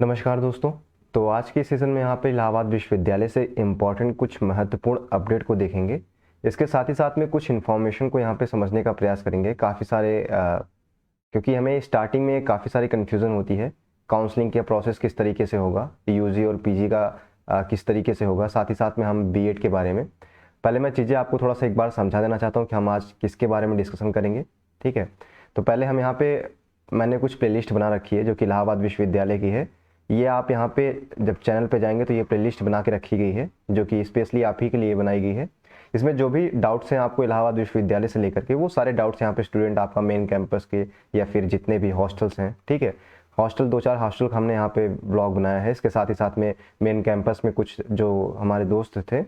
नमस्कार दोस्तों। तो आज के सेशन में यहाँ पे इलाहाबाद विश्वविद्यालय से इम्पॉर्टेंट कुछ महत्वपूर्ण अपडेट को देखेंगे। इसके साथ ही साथ में कुछ इन्फॉर्मेशन को यहाँ पे समझने का प्रयास करेंगे। काफ़ी सारे क्योंकि हमें स्टार्टिंग में काफ़ी सारी कन्फ्यूज़न होती है, काउंसलिंग का प्रोसेस किस तरीके से होगा, यूजी और पीजी का किस तरीके से होगा, साथ ही साथ में हम बीएड के बारे में। पहले मैं चीज़ें आपको थोड़ा सा एक बार समझा देना चाहता हूँ कि हम आज किसके बारे में डिस्कशन करेंगे। ठीक है, तो पहले हम यहाँ पे मैंने कुछ प्लेलिस्ट बना रखी है जो कि इलाहाबाद विश्वविद्यालय की है। ये आप यहाँ पे जब चैनल पे जाएंगे तो ये प्लेलिस्ट बना के रखी गई है जो कि स्पेशली आप ही के लिए बनाई गई है। इसमें जो भी डाउट्स हैं आपको इलाहाबाद विश्वविद्यालय से लेकर के, वो सारे डाउट्स यहाँ पे स्टूडेंट आपका मेन कैंपस के या फिर जितने भी हॉस्टल्स हैं, ठीक है, हॉस्टल 2-4 हॉस्टल हमने यहाँ पे ब्लॉग बनाया है। इसके साथ ही साथ में मेन कैंपस में कुछ जो हमारे दोस्त थे,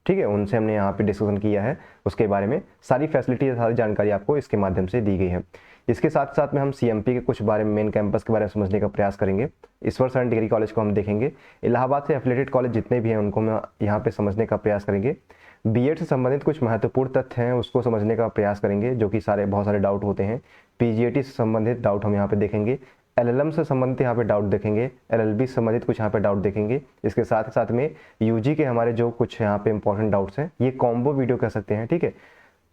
ठीक है, उनसे हमने यहाँ पे डिस्कशन किया है, उसके बारे में सारी फैसिलिटी सारी जानकारी आपको इसके माध्यम से दी गई है। इसके साथ साथ में हम सीएमपी के कुछ बारे में, मेन कैंपस के बारे में समझने का प्रयास करेंगे। ईश्वर शरण डिग्री कॉलेज को हम देखेंगे। इलाहाबाद से एफिलेटेड कॉलेज जितने भी हैं उनको हम यहाँ पे समझने का प्रयास करेंगे। बीएड से संबंधित कुछ महत्वपूर्ण तथ्य हैं उसको समझने का प्रयास करेंगे, जो कि बहुत सारे डाउट होते हैं। पीजीएटी से संबंधित डाउट हम यहाँ पे देखेंगे। एलएलएम से संबंधित यहाँ पे डाउट देखेंगे। एलएलबी से संबंधित कुछ यहाँ पे डाउट देखेंगे। इसके साथ ही साथ में यूजी के हमारे जो कुछ यहाँ पे इंपॉर्टेंट डाउट्स हैं, ये कॉम्बो वीडियो कह सकते हैं, ठीक है,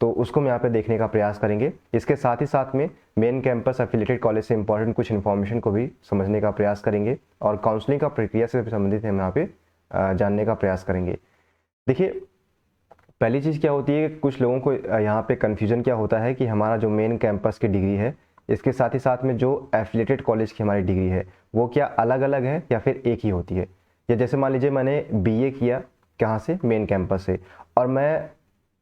तो उसको हम यहाँ पे देखने का प्रयास करेंगे। इसके साथ ही साथ में मेन कैंपस एफिलेटेड कॉलेज से इंपॉर्टेंट कुछ इन्फॉर्मेशन को भी समझने का प्रयास करेंगे और काउंसलिंग का प्रक्रिया से संबंधित हम यहाँ पे जानने का प्रयास करेंगे। देखिए, पहली चीज़ क्या होती है, कुछ लोगों को यहाँ पे कन्फ्यूजन क्या होता है कि हमारा जो मेन कैंपस की डिग्री है, इसके साथ ही साथ में जो एफिलेटेड कॉलेज की हमारी डिग्री है, वो क्या अलग अलग है या फिर एक ही होती है। या जैसे मान लीजिए मैंने बीए किया कहाँ से, मेन कैंपस से, और मैं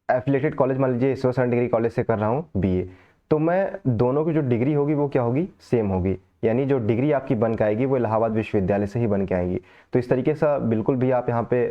एफिलेटेड कॉलेज मान लीजिए ईश्वर शरण डिग्री कॉलेज से कर रहा हूँ बीए, तो मैं दोनों की जो डिग्री होगी वो क्या होगी, सेम होगी। यानी जो डिग्री आपकी बन के आएगी वो इलाहाबाद विश्वविद्यालय से ही बन के आएगी। तो इस तरीके से बिल्कुल भी आप यहाँ पे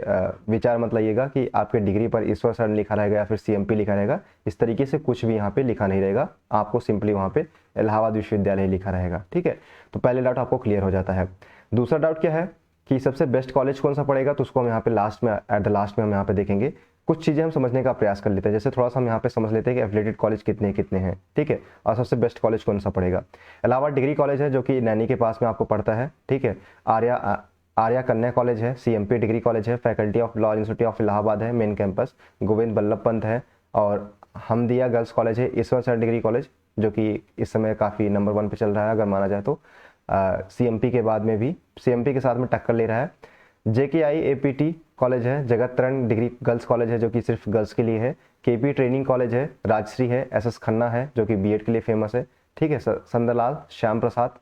विचार मत लाइएगा कि आपके डिग्री पर ईश्वर शरण लिखा रहेगा या फिर सीएमपी लिखा रहेगा। इस तरीके से कुछ भी यहाँ पे लिखा नहीं रहेगा, आपको सिंपली वहाँ पे इलाहाबाद विश्वविद्यालय लिखा रहेगा। ठीक है, तो पहले डाउट आपको क्लियर हो जाता है। दूसरा डाउट क्या है कि सबसे बेस्ट कॉलेज कौन सा पड़ेगा, तो उसको हम यहाँ पे लास्ट में, एट द लास्ट में हम यहाँ पे देखेंगे। कुछ चीज़ें हम समझने का प्रयास कर लेते हैं, जैसे थोड़ा सा हम यहाँ पे समझ लेते हैं कि एफिलेटेड कॉलेज कितने कितने हैं, ठीक है, और सबसे बेस्ट कॉलेज कौन सा पड़ेगा। इलाहाबाद डिग्री कॉलेज है जो कि नैनी के पास में आपको पड़ता है, ठीक है। आर्या कन्या कॉलेज है, सीएमपी डिग्री कॉलेज है, faculty of law institute of Allahabad है मेन कैंपस, गोविंद बल्लभ पंत है, और हमदिया गर्ल्स कॉलेज है, ईश्वर शरण डिग्री कॉलेज जो कि इस समय काफ़ी नंबर 1 पे चल रहा है अगर माना जाए तो। सीएमपी के बाद में भी सीएमपी के साथ में टक्कर ले रहा है। JKI APT कॉलेज है, जगत तरंग डिग्री गर्ल्स कॉलेज है जो कि सिर्फ गर्ल्स के लिए है। केपी ट्रेनिंग कॉलेज है, राजश्री है, SS खन्ना है जो कि बीएड के लिए फेमस है, ठीक है। संदरलाल, श्याम प्रसाद,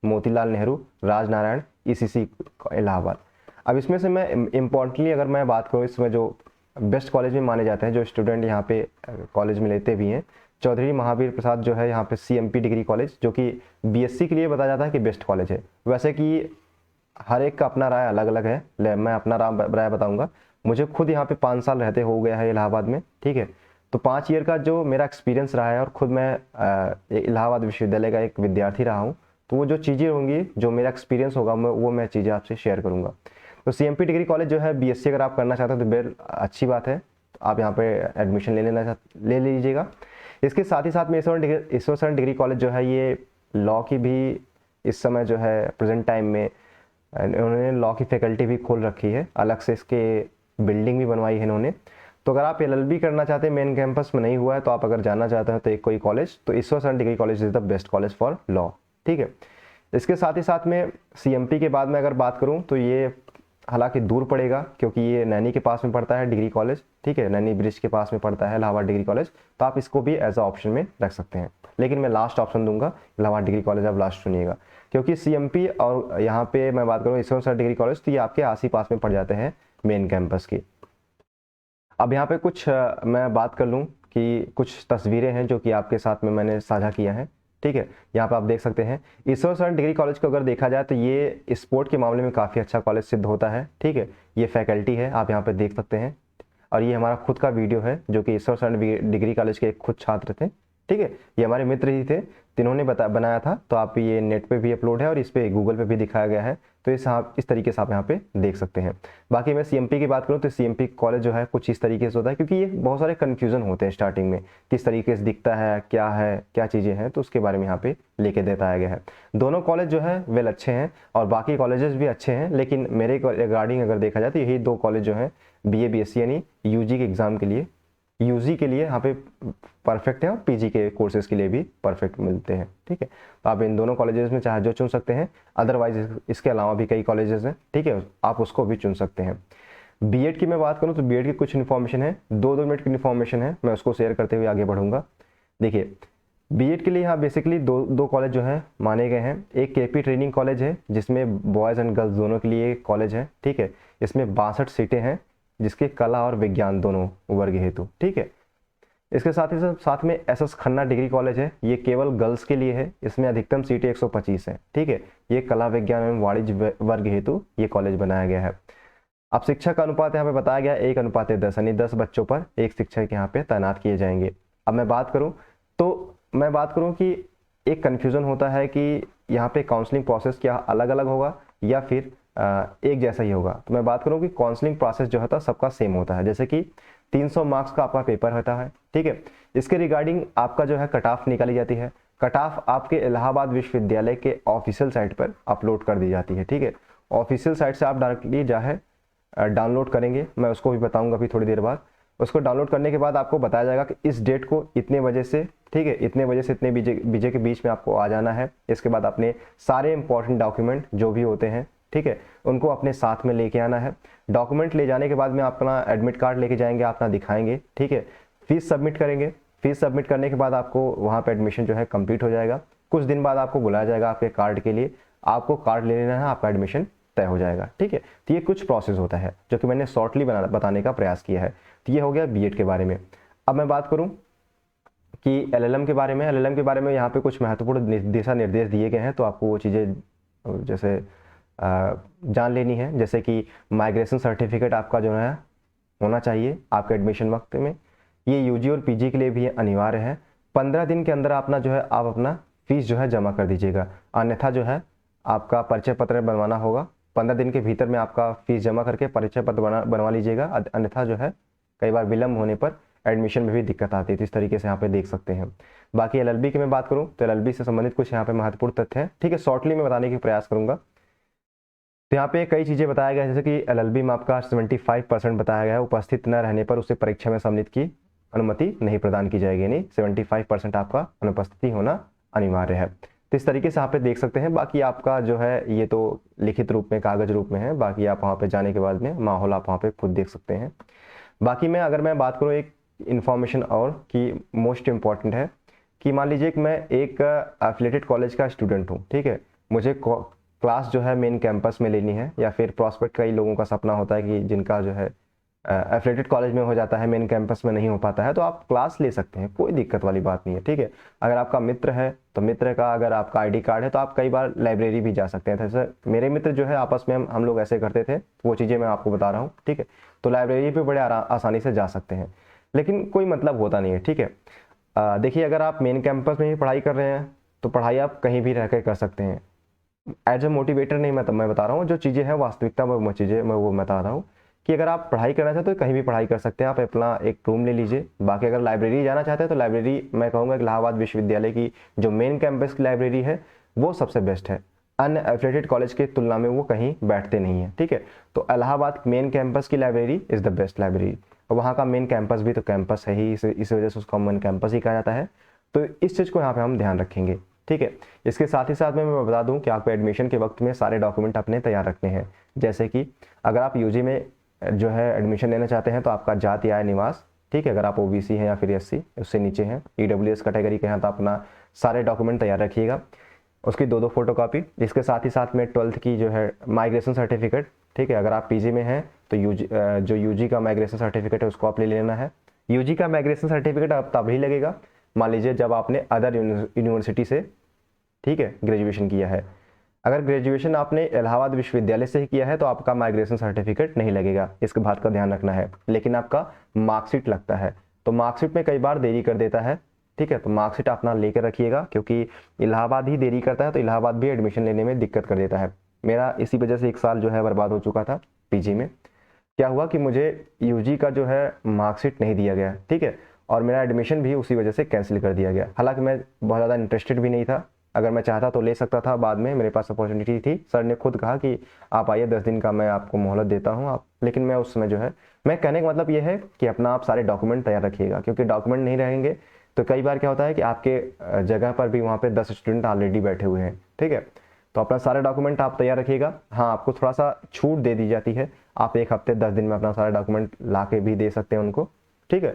मोतीलाल नेहरू, राजनारायण, ECC इलाहाबाद। अब इसमें से मैं इम्पोर्टेंटली अगर मैं बात करूँ, इसमें जो बेस्ट कॉलेज में माने जाते हैं, जो स्टूडेंट यहाँ पे कॉलेज में लेते भी हैं, चौधरी महावीर प्रसाद जो है यहाँ पे CMP डिग्री कॉलेज, जो कि BSc के लिए बताया जाता है कि बेस्ट कॉलेज है। वैसे कि हर एक का अपना राय अलग अलग है, मैं अपना राय बताऊंगा। मुझे खुद यहाँ पे 5 साल रहते हो गया है इलाहाबाद में, ठीक है, तो 5 ईयर का जो मेरा एक्सपीरियंस रहा है, और खुद मैं इलाहाबाद विश्वविद्यालय का एक विद्यार्थी रहा हूँ, तो वो जो चीज़ें होंगी, जो मेरा एक्सपीरियंस होगा, मैं चीज़ें आपसे शेयर करूँगा। तो CMP डिग्री कॉलेज जो है, BSc अगर आप करना चाहते हो तो बेल अच्छी बात है, तो आप यहाँ पे एडमिशन ले लीजिएगा। इसके साथ ही साथ में ईश्वर शरण डिग्री कॉलेज जो है, ये लॉ की भी इस समय जो है प्रेजेंट टाइम में उन्होंने लॉ की फैकल्टी भी खोल रखी है, अलग से इसके बिल्डिंग भी बनवाई है इन्होंने। तो अगर आप LLB करना चाहते हैं, मेन कैंपस में नहीं हुआ है, तो आप अगर जाना चाहते हैं तो एक कोई कॉलेज, तो ईश्वर शरण degree college is the best college for law, ठीक है। इसके साथ ही साथ में CMP के बाद में अगर बात करूँ तो ये हालांकि दूर पड़ेगा, क्योंकि ये नैनी के पास में पड़ता है डिग्री कॉलेज, ठीक है, नैनी ब्रिज के पास में पड़ता है इलाहाबाद डिग्री कॉलेज, तो आप इसको भी एज अ ऑप्शन में रख सकते हैं। लेकिन मैं लास्ट ऑप्शन दूंगा, इलाहाबाद डिग्री कॉलेज आप लास्ट चुनिएगा, क्योंकि CMP और यहाँ पे मैं बात करूँ ईश्वर शरण डिग्री कॉलेज, तो ये आपके आस ही पास में पड़ जाते हैं मेन कैंपस की। अब यहाँ पे कुछ मैं बात कर लूँ कि कुछ तस्वीरें हैं जो कि आपके साथ में मैंने साझा किया है, ठीक है। यहाँ पे आप देख सकते हैं ईश्वर शरण डिग्री कॉलेज को अगर देखा जाए तो ये स्पोर्ट के मामले में काफ़ी अच्छा कॉलेज सिद्ध होता है, ठीक है। ये फैकल्टी है, आप यहाँ पे देख सकते हैं, और ये हमारा खुद का वीडियो है जो कि ईश्वर शरण डिग्री कॉलेज के एक खुद छात्र थे, ठीक है, ये हमारे मित्र ही थे, इन्होंने बनाया था। तो आप ये नेट पे भी अपलोड है और इस पे गूगल पे भी दिखाया गया है। तो इस तरीके से आप यहाँ पे देख सकते हैं। बाकी मैं सीएमपी की बात करूँ तो सीएमपी कॉलेज जो है कुछ इस तरीके से होता है, क्योंकि ये बहुत सारे कन्फ्यूज़न होते हैं स्टार्टिंग में, किस तरीके से दिखता है, क्या चीज़ें हैं, तो उसके बारे में यहाँ पे लेके बताया गया है। दोनों कॉलेज जो है वेल अच्छे हैं और बाकी कॉलेजेस भी अच्छे हैं, लेकिन मेरे रिगार्डिंग अगर देखा जाए तो यही 2 कॉलेज जो हैं बीए बीएससी यानी यूजी के एग्ज़ाम के लिए, यूजी के लिए यहाँ पे परफेक्ट है और पीजी के कोर्सेज के लिए भी परफेक्ट मिलते हैं। ठीक है, तो आप इन दोनों कॉलेजेस में चाहे जो चुन सकते हैं, अदरवाइज इसके अलावा भी कई कॉलेजेस हैं। ठीक है, आप उसको भी चुन सकते हैं। बीएड की मैं बात करूँ तो बीएड की कुछ इन्फॉर्मेशन है, 2-2 मिनट की इन्फॉर्मेशन है, मैं उसको शेयर करते हुए आगे बढ़ूंगा। देखिए, बीएड के लिए यहाँ बेसिकली दो कॉलेज जो है माने गए हैं। एक केपी ट्रेनिंग कॉलेज है जिसमें बॉयज़ एंड गर्ल्स दोनों के लिए कॉलेज है। ठीक है, इसमें 62 सीटें हैं जिसके कला और विज्ञान दोनों वर्ग हेतु। ठीक है, इसके साथ में एसएस खन्ना डिग्री कॉलेज है, ये केवल गर्ल्स के लिए है, इसमें अधिकतम सीटें 125 हैं। ठीक है, ये कला विज्ञान एवं वाणिज्य वर्ग हेतु ये कॉलेज बनाया गया है। अब शिक्षक का अनुपात यहाँ पे बताया गया 1:10 यानी 10 बच्चों पर एक शिक्षक यहाँ पे तैनात किए जाएंगे। अब मैं बात करूँ कि एक कन्फ्यूज़न होता है कि यहाँ पे काउंसलिंग प्रोसेस क्या अलग अलग होगा या फिर एक जैसा ही होगा। तो मैं बात करूँ कि काउंसलिंग प्रोसेस जो होता है सबका सेम होता है, जैसे कि 300 मार्क्स का आपका पेपर होता है। ठीक है, इसके रिगार्डिंग आपका जो है कट ऑफ निकाली जाती है। कट ऑफ आपके इलाहाबाद विश्वविद्यालय के ऑफिशियल साइट पर अपलोड कर दी जाती है। ठीक है, ऑफिशियल साइट से आप डायरेक्टली जो है डाउनलोड करेंगे, मैं उसको भी बताऊंगा अभी थोड़ी देर बाद। उसको डाउनलोड करने के बाद आपको बताया जाएगा कि इस डेट को इतने बजे से, ठीक है, इतने बजे से इतने बजे के बीच में आपको आ जाना है। इसके बाद अपने सारे इंपॉर्टेंट डॉक्यूमेंट जो भी होते हैं, ठीक है, उनको अपने साथ में लेके आना है। डॉक्यूमेंट ले जाने के बाद में अपना एडमिट कार्ड लेके जाएंगे, अपना दिखाएंगे। ठीक है, फीस सबमिट करेंगे। फीस सबमिट करने के बाद आपको वहाँ पे एडमिशन जो है कंप्लीट हो जाएगा। कुछ दिन बाद आपको बुलाया जाएगा आपके कार्ड के लिए, आपको कार्ड ले लेना है, आपका एडमिशन तय हो जाएगा। ठीक है, तो ये कुछ प्रोसेस होता है जो कि मैंने शॉर्टली बताने का प्रयास किया है। तो ये हो गया बीएड के बारे में। अब मैं बात करूँ कि एलएलएम के बारे में। एलएलएम के बारे में यहाँ पे कुछ महत्वपूर्ण दिशा निर्देश दिए गए हैं, तो आपको वो चीज़ें जैसे जान लेनी है। जैसे कि माइग्रेशन सर्टिफिकेट आपका जो है होना चाहिए आपके एडमिशन वक्त में। ये यूजी और पीजी के लिए भी अनिवार्य है। 15 दिन के अंदर अपना जो है आप अपना फीस जो है जमा कर दीजिएगा, अन्यथा जो है आपका परिचय पत्र बनवाना होगा। 15 दिन के भीतर में आपका फीस जमा करके परिचय पत्र बनवा लीजिएगा, अन्यथा जो है कई बार विलम्ब होने पर एडमिशन में भी दिक्कत आती है। तो इस तरीके से यहाँ पे देख सकते हैं। बाकी एलएलबी की मैं बात करूँ तो एलएलबी से संबंधित कुछ यहाँ पे महत्वपूर्ण तथ्य हैं। ठीक है, शॉर्टली मैं बताने की प्रयास करूँगा। तो यहाँ पे कई चीज़ें बताया गया है, जैसे कि एलएलबी में आपका 75% बताया गया है, उपस्थित न रहने पर उसे परीक्षा में सम्मिलित की अनुमति नहीं प्रदान की जाएगी, यानी 75% आपका अनुपस्थिति होना अनिवार्य है। तो इस तरीके से यहाँ पे देख सकते हैं। बाकी आपका जो है ये तो लिखित रूप में, कागज रूप में है, बाकी आप वहाँ पे जाने के बाद में माहौल आप वहाँ पे खुद देख सकते हैं। बाकी अगर मैं बात करूँ एक इन्फॉर्मेशन और कि मोस्ट इम्पॉर्टेंट है कि मान लीजिए कि मैं एक एफिलिएटेड कॉलेज का स्टूडेंट हूँ। ठीक है, मुझे क्लास जो है मेन कैंपस में लेनी है, या फिर प्रॉस्पेक्ट कई लोगों का सपना होता है कि जिनका जो है एफिलिएटेड कॉलेज में हो जाता है, मेन कैंपस में नहीं हो पाता है, तो आप क्लास ले सकते हैं, कोई दिक्कत वाली बात नहीं है। ठीक है, अगर आपका मित्र है तो मित्र का अगर आपका आईडी कार्ड है तो आप कई बार लाइब्रेरी भी जा सकते हैं। जैसे मेरे मित्र जो है आपस में हम लोग ऐसे करते थे, वो चीज़ें मैं आपको बता रहा हूँ। ठीक है, तो लाइब्रेरी पे बड़े आसानी से जा सकते हैं, लेकिन कोई मतलब होता नहीं है। ठीक है, देखिए अगर आप मेन कैंपस में ही पढ़ाई कर रहे हैं तो पढ़ाई आप कहीं भी रह कर सकते हैं। एज ए मोटिवेटर नहीं, मैं बता रहा हूँ जो चीज़ें हैं वास्तविकता में, वो चीज़ें मैं वो बता रहा हूँ कि अगर आप पढ़ाई करना चाहते हो तो कहीं भी पढ़ाई कर सकते हैं। आप अपना एक रूम ले लीजिए। बाकी अगर लाइब्रेरी जाना चाहते हैं तो लाइब्रेरी मैं कहूँगा इलाहाबाद विश्वविद्यालय की जो मेन कैंपस की लाइब्रेरी है वो सबसे बेस्ट है। अन्य एफिलिएटेड कॉलेज की तुलना में वो कहीं बैठते नहीं है। ठीक है, तो इलाहाबाद मेन कैंपस की library is the best library, और वहाँ का मेन कैंपस भी तो कैंपस है ही, इस वजह से उसको मेन कैंपस ही कहा जाता है। तो इस चीज़ को यहाँ पे हम ध्यान रखेंगे। ठीक है, इसके साथ ही साथ में मैं बता दूं कि आपको एडमिशन के वक्त में सारे डॉक्यूमेंट अपने तैयार रखने हैं। जैसे कि अगर आप यूजी में जो है एडमिशन लेना चाहते हैं तो आपका जाति आय निवास, ठीक है, अगर आप ओबीसी हैं या फिर एससी उससे नीचे हैं, ईडब्ल्यूएस कैटेगरी के हैं, तो अपना सारे डॉक्यूमेंट तैयार रखिएगा, उसकी 2-2 फोटोकॉपी। इसके साथ ही साथ में 12th की जो है माइग्रेशन सर्टिफिकेट। ठीक है, अगर आप पीजी में हैं तो जो यूजी का माइग्रेशन सर्टिफिकेट है उसको आप ले लेना है। यूजी का माइग्रेशन सर्टिफिकेट अब तभी लगेगा मान लीजिए जब आपने अदर यूनिवर्सिटी से, ठीक है, ग्रेजुएशन किया है। अगर ग्रेजुएशन आपने इलाहाबाद विश्वविद्यालय से ही किया है तो आपका माइग्रेशन सर्टिफिकेट नहीं लगेगा, इसके बात का ध्यान रखना है। लेकिन आपका मार्कशीट लगता है, तो मार्कशीट में कई बार देरी कर देता है ठीक है। तो मार्कशीट अपना लेकर रखिएगा, क्योंकि इलाहाबाद ही देरी करता है तो इलाहाबाद भी एडमिशन लेने में दिक्कत कर देता है। मेरा इसी वजह से 1 साल जो है बर्बाद हो चुका था पीजी में। क्या हुआ कि मुझे यूजी का जो है मार्कशीट नहीं दिया गया, ठीक है, और मेरा एडमिशन भी उसी वजह से कैंसिल कर दिया गया। हालांकि मैं बहुत ज़्यादा इंटरेस्टेड भी नहीं था, अगर मैं चाहता तो ले सकता था, बाद में मेरे पास अपॉर्चुनिटी थी। सर ने खुद कहा कि आप आइए 10 दिन का मैं आपको मोहलत देता हूँ आप, लेकिन मैं उस समय जो है, मैं कहने का मतलब ये है कि अपना आप सारे डॉक्यूमेंट तैयार रखिएगा, क्योंकि डॉक्यूमेंट नहीं रहेंगे तो कई बार क्या होता है कि आपके जगह पर भी वहाँ पे 10 स्टूडेंट ऑलरेडी बैठे हुए हैं, ठीक है। तो अपना सारे डॉक्यूमेंट आप तैयार रखिएगा। हाँ, आपको थोड़ा सा छूट दे दी जाती है, आप 1 हफ्ते 10 दिन में अपना सारा डॉक्यूमेंट ला के भी दे सकते हैं उनको, ठीक है,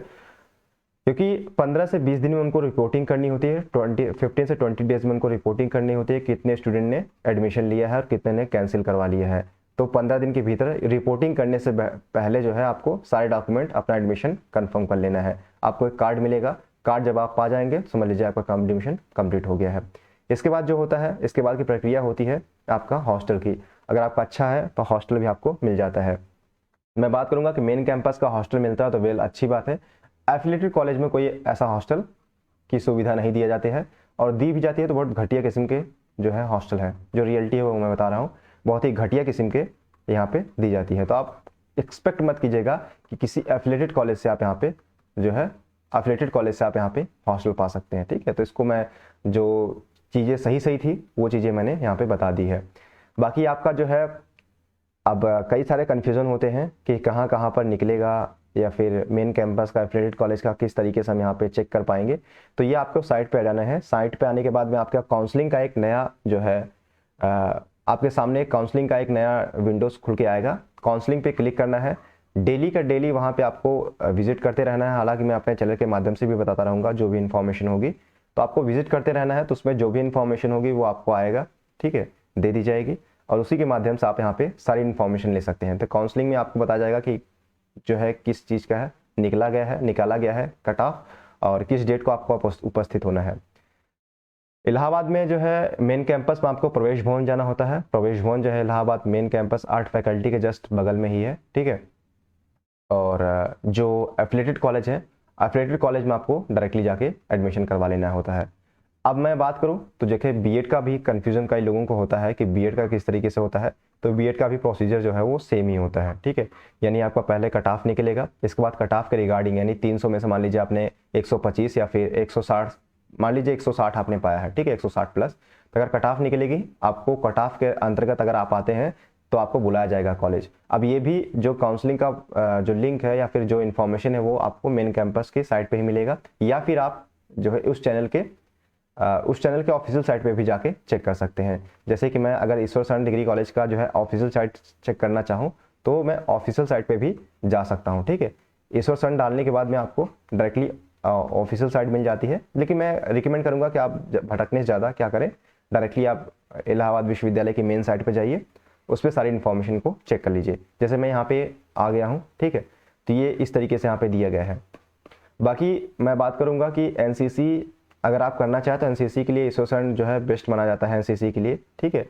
क्योंकि 15 से 20 दिन में उनको रिपोर्टिंग करनी होती है, 15 से 20 डेज में उनको रिपोर्टिंग करनी होती है कितने स्टूडेंट ने एडमिशन लिया है और कितने ने कैंसिल करवा लिया है। तो 15 दिन के भीतर रिपोर्टिंग करने से पहले जो है आपको सारे डॉक्यूमेंट अपना एडमिशन कंफर्म कर लेना है। आपको एक कार्ड मिलेगा, कार्ड जब आप पा जाएंगे समझ लीजिए आपका एडमिशन कंप्लीट हो गया है। इसके बाद जो होता है, इसके बाद की प्रक्रिया होती है आपका हॉस्टल की। अगर आपका अच्छा है तो हॉस्टल भी आपको मिल जाता है। मैं बात करूंगा कि मेन कैंपस का हॉस्टल मिलता है तो वेल अच्छी बात है। एफिलिएटेड कॉलेज में कोई ऐसा हॉस्टल की सुविधा नहीं दिया जाती है, और दी भी जाती है तो बहुत घटिया किस्म के जो है हॉस्टल है। जो रियलिटी है वो मैं बता रहा हूँ, बहुत ही घटिया किस्म के यहाँ पे दी जाती है। तो आप एक्सपेक्ट मत कीजिएगा कि किसी एफिलिएटेड कॉलेज से आप यहाँ पे जो है एफिलिएटेड कॉलेज से आप यहाँ पे हॉस्टल पा सकते हैं, ठीक है। तो इसको मैं जो चीज़ें सही थी वो चीज़ें मैंने यहाँ पे बता दी है। बाकी आपका जो है अब कई सारे कन्फ्यूज़न होते हैं कि कहाँ कहाँ पर निकलेगा, या फिर मेन कैंपस का एफिलिएटेड कॉलेज का किस तरीके से हम यहाँ पे चेक कर पाएंगे। तो ये आपको साइट पे आ जाना है। साइट पे आने के बाद में आपका काउंसलिंग का एक नया जो है आपके सामने काउंसलिंग का एक नया विंडोज खुल के आएगा। काउंसलिंग पे क्लिक करना है, डेली का डेली वहाँ पे आपको विजिट करते रहना है। हालांकि मैं अपने चैनल के माध्यम से भी बताता रहूँगा जो भी इन्फॉर्मेशन होगी, तो आपको विजिट करते रहना है। तो उसमें जो भी इन्फॉर्मेशन होगी वो आपको आएगा, ठीक है, दे दी जाएगी, और उसी के माध्यम से आप यहाँ पे सारी इन्फॉर्मेशन ले सकते हैं। तो काउंसलिंग में आपको बताया जाएगा कि जो है किस चीज़ का है निकाला गया है कट ऑफ, और किस डेट को आपको उपस्थित होना है। इलाहाबाद में जो है मेन कैंपस में आपको प्रवेश भवन जाना होता है। प्रवेश भवन जो है Allahabad main campus art faculty के जस्ट बगल में ही है, ठीक है। और जो एफिलिएटेड कॉलेज है, एफिलिएटेड कॉलेज में आपको डायरेक्टली जाके एडमिशन करवा लेना होता है। अब मैं बात करूं तो देखिए बीएड का भी कन्फ्यूजन कई लोगों को होता है कि बीएड का किस तरीके से होता है। तो बीएड का भी प्रोसीजर जो है वो सेम ही होता है, ठीक है। यानी आपका पहले कट ऑफ निकलेगा, इसके बाद कट ऑफ के रिगार्डिंग यानी 300 में से मान लीजिए आपने 125 या फिर 160, मान लीजिए 160 आपने पाया है, ठीक है, 160 प्लस। तो अगर कट ऑफ निकलेगी, आपको कट ऑफ के अंतर्गत अगर आप आते हैं तो आपको बुलाया जाएगा कॉलेज। अब ये भी जो काउंसलिंग का जो लिंक है या फिर जो इन्फॉर्मेशन है वो आपको मेन कैंपस की साइट पर ही मिलेगा, या फिर आप जो है उस चैनल के ऑफिशियल साइट पे भी जाके चेक कर सकते हैं। जैसे कि मैं अगर ईश्वर शरण डिग्री कॉलेज का जो है ऑफिशियल साइट चेक करना चाहूँ तो मैं ऑफिशियल साइट पे भी जा सकता हूँ, ठीक है। ईश्वर शरण डालने के बाद में आपको डायरेक्टली ऑफिशियल साइट मिल जाती है, लेकिन मैं रिकमेंड करूँगा कि आप भटकने से ज़्यादा क्या करें, डायरेक्टली आप इलाहाबाद विश्वविद्यालय की मेन साइट पर जाइए, उस पर सारी इन्फॉर्मेशन को चेक कर लीजिए। जैसे मैं यहाँ पे आ गया हूँ, ठीक है, तो ये इस तरीके से यहाँ पे दिया गया है। बाकी मैं बात करूँगा कि एनसीसी अगर आप करना चाहें तो एनसीसी के लिए ईश्वर शरण जो है बेस्ट माना जाता है एनसीसी के लिए, ठीक है।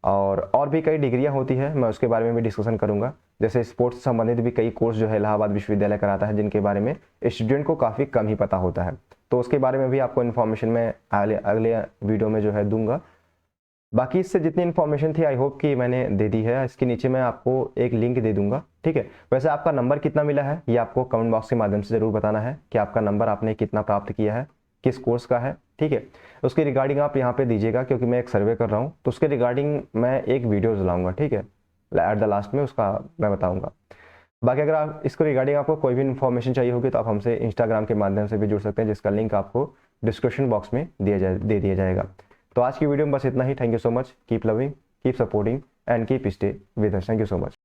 और भी कई डिग्रियां होती है, मैं उसके बारे में भी डिस्कशन करूंगा। जैसे स्पोर्ट्स से संबंधित भी कई कोर्स जो है इलाहाबाद विश्वविद्यालय कराता है, जिनके बारे में स्टूडेंट को काफ़ी कम ही पता होता है। तो उसके बारे में भी आपको इन्फॉर्मेशन मैं अगले वीडियो में जो है दूंगा। बाकी इससे जितनी इन्फॉर्मेशन थी आई होप कि मैंने दे दी है। इसके नीचे मैं आपको एक लिंक दे दूंगा, ठीक है। वैसे आपका नंबर कितना मिला है ये आपको कमेंट बॉक्स के माध्यम से ज़रूर बताना है कि आपका नंबर आपने कितना प्राप्त किया है, किस कोर्स का है, ठीक है। उसके रिगार्डिंग आप यहाँ पे दीजिएगा, क्योंकि मैं एक सर्वे कर रहा हूँ तो उसके रिगार्डिंग मैं एक वीडियोज़ लाऊंगा, ठीक है, एट द लास्ट में उसका मैं बताऊँगा। बाकी अगर आप इसको रिगार्डिंग आपको कोई भी इन्फॉर्मेशन चाहिए होगी तो आप हमसे इंस्टाग्राम के माध्यम से भी जुड़ सकते हैं, जिसका लिंक आपको डिस्क्रिप्शन बॉक्स में दे दिया जाएगा। तो आज की वीडियो में बस इतना ही। Thank you so much, keep loving, keep supporting and keep stay with us. Thank you so much.